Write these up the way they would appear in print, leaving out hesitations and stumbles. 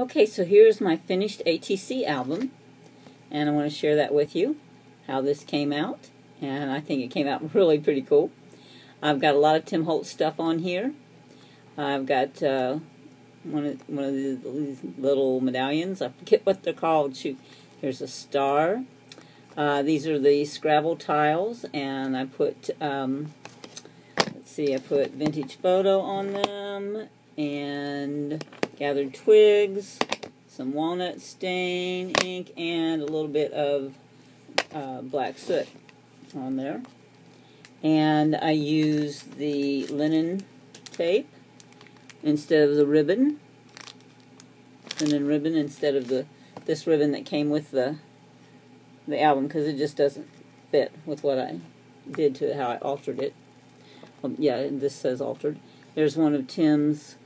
Okay, so here's my finished ATC album, and I want to share that with you, how this came out, and I think it came out really pretty cool. I've got a lot of Tim Holtz stuff on here. I've got one of these little medallions. I forget what they're called. Shoot, there's a star. These are the Scrabble tiles, and I put, let's see, I put vintage photo on them, and gathered twigs, some walnut stain ink, and a little bit of black soot on there. And I used the linen tape instead of the ribbon. Linen ribbon instead of this ribbon that came with the album, because it just doesn't fit with what I did to it, how I altered it. Yeah, this says altered. There's one of Tim's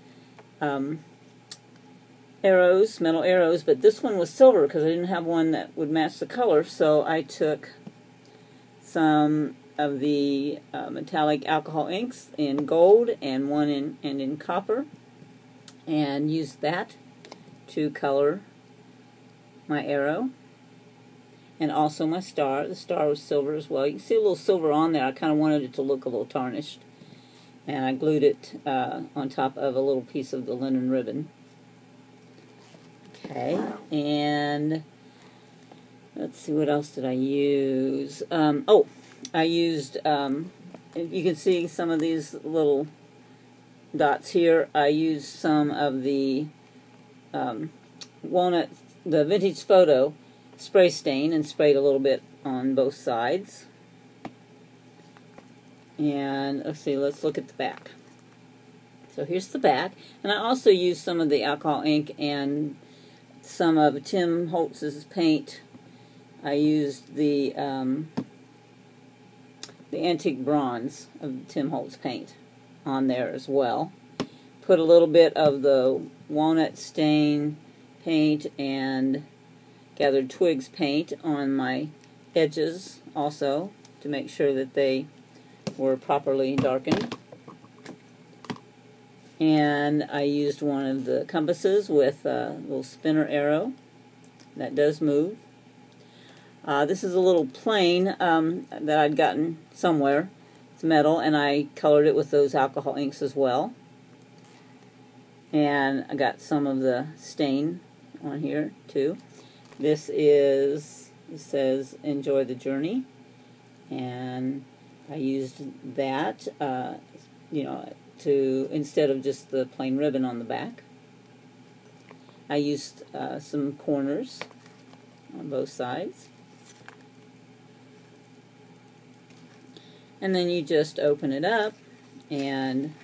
arrows, metal arrows, but this one was silver because I didn't have one that would match the color, so I took some of the metallic alcohol inks in gold and one in copper, and used that to color my arrow, and also my star. The star was silver as well. You can see a little silver on there. I kind of wanted it to look a little tarnished, and I glued it on top of a little piece of the linen ribbon. Okay, and let's see, what else did I use? Oh, I used, you can see some of these little dots here. I used some of the walnut, the vintage photo spray stain, and sprayed a little bit on both sides. And let's see, let's look at the back. So here's the back, and I also used some of the alcohol ink and some of Tim Holtz's paint. I used the antique bronze of Tim Holtz paint on there as well. Put a little bit of the walnut stain paint and gathered twigs paint on my edges also, to make sure that they were properly darkened. And I used one of the compasses with a little spinner arrow that does move. This is a little plane that I'd gotten somewhere. It's metal, and I colored it with those alcohol inks as well. And I got some of the stain on here too. This is, it says enjoy the journey, and I used that, you know, to, instead of just the plain ribbon on the back. I used some corners on both sides. And then you just open it up, and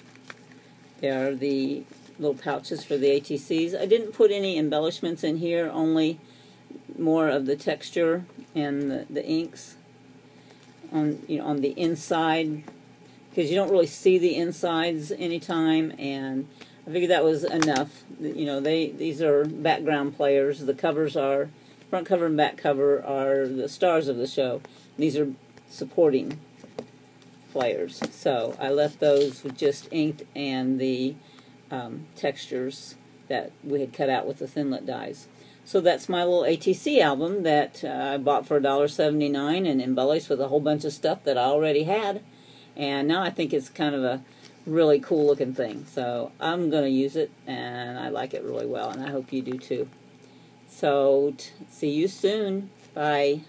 there are the little pouches for the ATCs. I didn't put any embellishments in here, only more of the texture and the inks on, you know, on the inside, because you don't really see the insides anytime, and I figured that was enough. You know, these are background players. The covers are, front cover and back cover are the stars of the show. These are supporting players. So I left those with just inked and the textures that we had cut out with the thinlit dies. So that's my little ATC album that I bought for $1.79 and embellished with a whole bunch of stuff that I already had. And now I think it's kind of a really cool looking thing. So I'm going to use it, and I like it really well, and I hope you do too. So see you soon. Bye.